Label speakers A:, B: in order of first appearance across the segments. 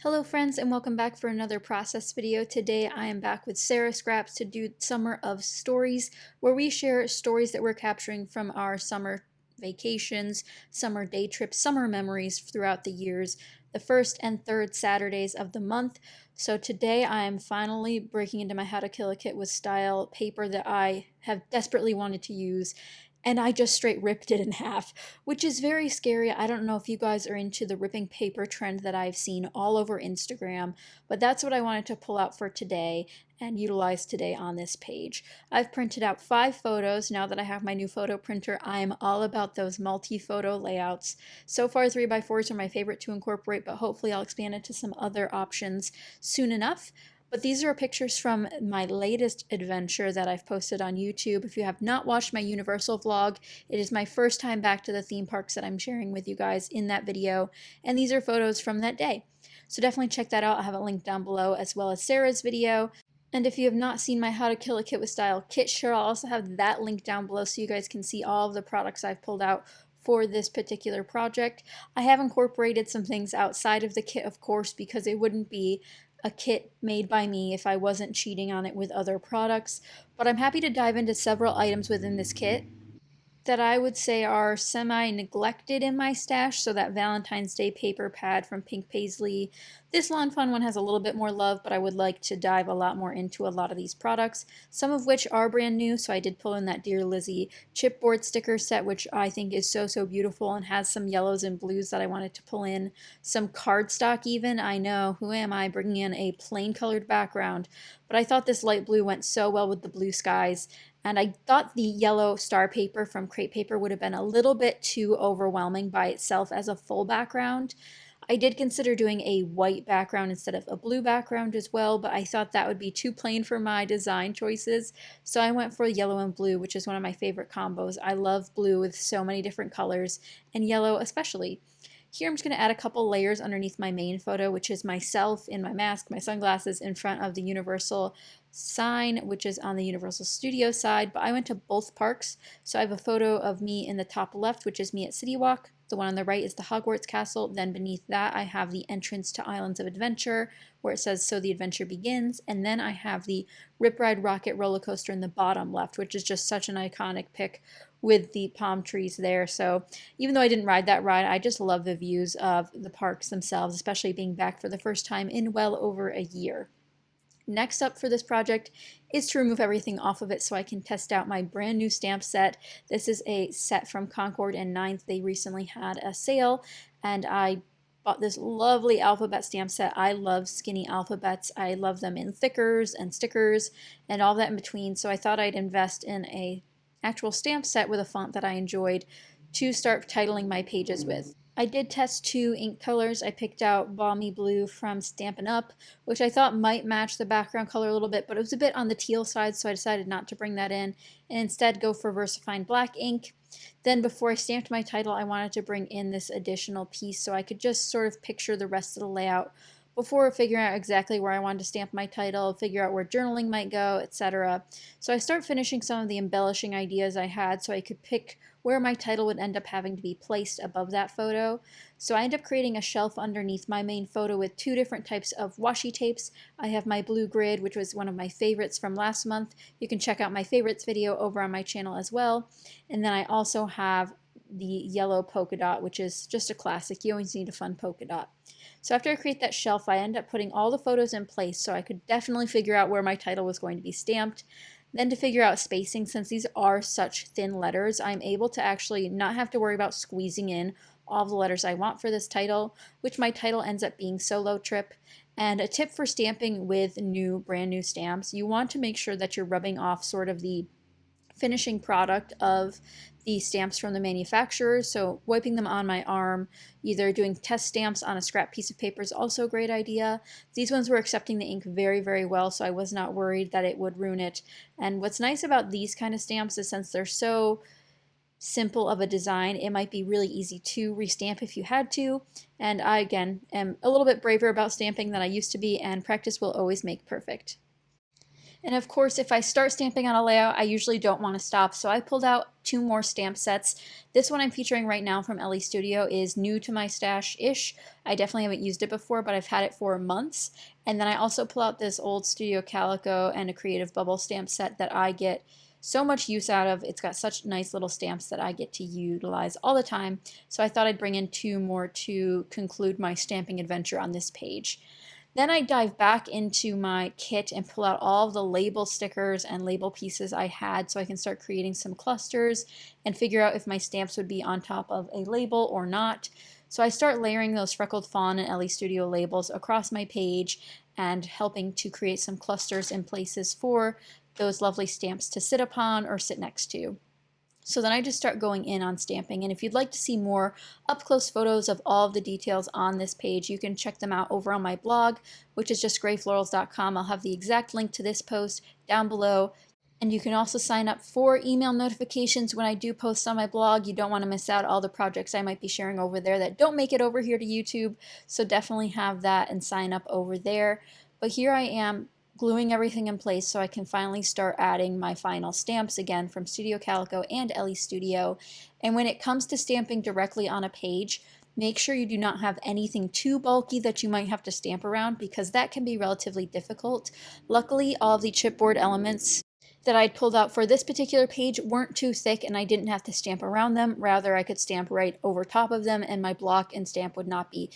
A: Hello friends and welcome back for another process video. Today I am back with Sarah Scraps to do Summer of Stories, where we share stories that we're capturing from our summer vacations, summer day trips, summer memories throughout the years, the first and third Saturdays of the month. So today I am finally breaking into my How to Kill a Kit with Style paper that I have desperately wanted to use, and I just straight ripped it in half, which is very scary. I don't know if you guys are into the ripping paper trend that I've seen all over Instagram, but that's what I wanted to pull out for today and utilize today on this page. I've printed out 5 photos. Now that I have my new photo printer, I'm all about those multi-photo layouts. So far 3x4s are my favorite to incorporate, but hopefully I'll expand into some other options soon enough. But these are pictures from my latest adventure that I've posted on YouTube. If you have not watched my Universal vlog, it is my first time back to the theme parks that I'm sharing with you guys in that video, and these are photos from that day. So definitely check that out. I'll have a link down below, as well as Sarah's video. And if you have not seen my How to Kill a Kit with Style kit share, I'll also have that link down below so you guys can see all of the products I've pulled out for this particular project. I have incorporated some things outside of the kit, of course, because it wouldn't be a kit made by me if I wasn't cheating on it with other products, but I'm happy to dive into several items within this kit that I would say are semi-neglected in my stash. So that Valentine's Day paper pad from Pink Paisley. This Lawn Fun one has a little bit more love, but I would like to dive a lot more into a lot of these products, some of which are brand new. So I did pull in that Dear Lizzie chipboard sticker set, which I think is so beautiful and has some yellows and blues that I wanted to pull in. Some cardstock even. I know, who am I bringing in a plain colored background, but I thought this light blue went so well with the blue skies. And I thought the yellow star paper from Crepe Paper would have been a little bit too overwhelming by itself as a full background. I did consider doing a white background instead of a blue background as well, but I thought that would be too plain for my design choices. So I went for yellow and blue, which is one of my favorite combos. I love blue with so many different colors, and yellow especially. Here I'm just going to add a couple layers underneath my main photo, which is myself in my mask, my sunglasses, in front of the Universal sign, which is on the Universal Studio side, but I went to both parks. So I have a photo of me in the top left, which is me at City Walk. The one on the right is the Hogwarts Castle. Then beneath that, I have the entrance to Islands of Adventure, where it says, "So the adventure begins." And then I have the Rip Ride Rocket roller coaster in the bottom left, which is just such an iconic pic with the palm trees there. So even though I didn't ride that ride, I just love the views of the parks themselves, especially being back for the first time in well over a year. Next up for this project is to remove everything off of it so I can test out my brand new stamp set. This is a set from Concord and Ninth. They recently had a sale, and I bought this lovely alphabet stamp set. I love skinny alphabets. I love them in thickers and stickers and all that in between, so I thought I'd invest in a actual stamp set with a font that I enjoyed to start titling my pages with. I did test 2 ink colors. I picked out Balmy Blue from Stampin' Up, which I thought might match the background color a little bit, but it was a bit on the teal side, so I decided not to bring that in and instead go for VersaFine Black ink. Then before I stamped my title, I wanted to bring in this additional piece so I could just sort of picture the rest of the layout before figuring out exactly where I wanted to stamp my title, figure out where journaling might go, etc. So I start finishing some of the embellishing ideas I had so I could pick where my title would end up having to be placed above that photo. So I end up creating a shelf underneath my main photo with 2 different types of washi tapes. I have my blue grid, which was one of my favorites from last month. You can check out my favorites video over on my channel as well. And then I also have the yellow polka dot, which is just a classic. You always need a fun polka dot. So after I create that shelf, I end up putting all the photos in place so I could definitely figure out where my title was going to be stamped. Then to figure out spacing, since these are such thin letters, I'm able to actually not have to worry about squeezing in all the letters I want for this title, which my title ends up being Solo Trip. And a tip for stamping with brand new stamps, you want to make sure that you're rubbing off sort of the finishing product of the stamps from the manufacturer. So wiping them on my arm, either doing test stamps on a scrap piece of paper is also a great idea. These ones were accepting the ink very well, so I was not worried that it would ruin it. And what's nice about these kind of stamps is since they're so simple of a design, it might be really easy to restamp if you had to. And I, again, am a little bit braver about stamping than I used to be, and practice will always make perfect. And of course, if I start stamping on a layout, I usually don't want to stop, so I pulled out 2 more stamp sets. This one I'm featuring right now from Ellie Studio is new to my stash-ish. I definitely haven't used it before, but I've had it for months. And then I also pull out this old Studio Calico and a Creative Bubble stamp set that I get so much use out of. It's got such nice little stamps that I get to utilize all the time. So I thought I'd bring in 2 more to conclude my stamping adventure on this page. Then I dive back into my kit and pull out all of the label stickers and label pieces I had so I can start creating some clusters and figure out if my stamps would be on top of a label or not. So I start layering those Freckled Fawn and Ellie Studio labels across my page and helping to create some clusters and places for those lovely stamps to sit upon or sit next to. So then I just start going in on stamping, and if you'd like to see more up-close photos of all of the details on this page, you can check them out over on my blog, which is just grayflorals.com. I'll have the exact link to this post down below, and you can also sign up for email notifications when I do post on my blog. You don't want to miss out all the projects I might be sharing over there that don't make it over here to YouTube, so definitely have that and sign up over there. But here I am gluing everything in place so I can finally start adding my final stamps again from Studio Calico and Ellie Studio. And when it comes to stamping directly on a page, make sure you do not have anything too bulky that you might have to stamp around, because that can be relatively difficult. Luckily, all of the chipboard elements that I'd pulled out for this particular page weren't too thick and I didn't have to stamp around them. Rather, I could stamp right over top of them and my block and stamp would not be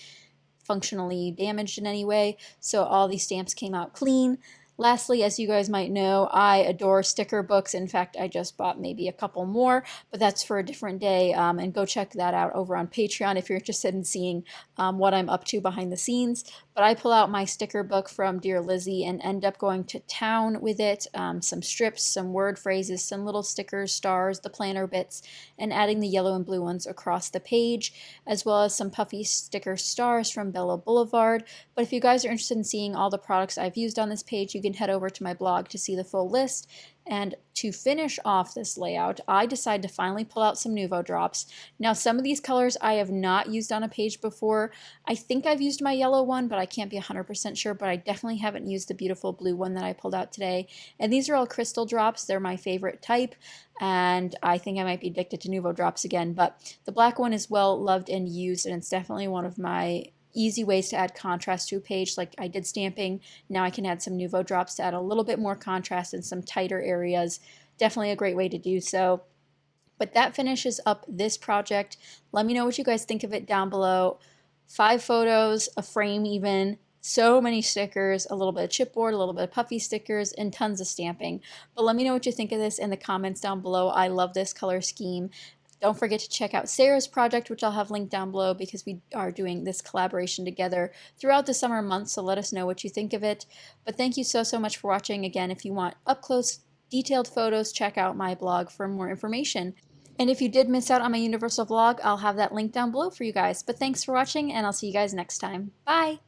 A: functionally damaged in any way, so all these stamps came out clean. Lastly, as you guys might know, I adore sticker books. In fact, I just bought maybe a couple more, but that's for a different day, and go check that out over on Patreon if you're interested in seeing what I'm up to behind the scenes. But I pull out my sticker book from Dear Lizzie and end up going to town with it, some strips, some word phrases, some little stickers, stars, the planner bits, and adding the yellow and blue ones across the page, as well as some puffy sticker stars from Bella Boulevard. But if you guys are interested in seeing all the products I've used on this page, you can head over to my blog to see the full list. And to finish off this layout, I decided to finally pull out some Nuvo drops. Now, some of these colors I have not used on a page before. I think I've used my yellow one, but I can't be 100% sure, but I definitely haven't used the beautiful blue one that I pulled out today. And these are all crystal drops. They're my favorite type, and I think I might be addicted to Nuvo drops again, but the black one is well loved and used, and it's definitely one of my easy ways to add contrast to a page. Like I did stamping, now I can add some Nuvo drops to add a little bit more contrast in some tighter areas. Definitely a great way to do so. But that finishes up this project. Let me know what you guys think of it down below. 5 photos, a frame even, so many stickers, a little bit of chipboard, a little bit of puffy stickers, and tons of stamping. But let me know what you think of this in the comments down below. I love this color scheme. Don't forget to check out Sarah's project, which I'll have linked down below, because we are doing this collaboration together throughout the summer months, so let us know what you think of it. But thank you so much for watching. Again, if you want up-close, detailed photos, check out my blog for more information. And if you did miss out on my Universal vlog, I'll have that link down below for you guys. But thanks for watching, and I'll see you guys next time. Bye!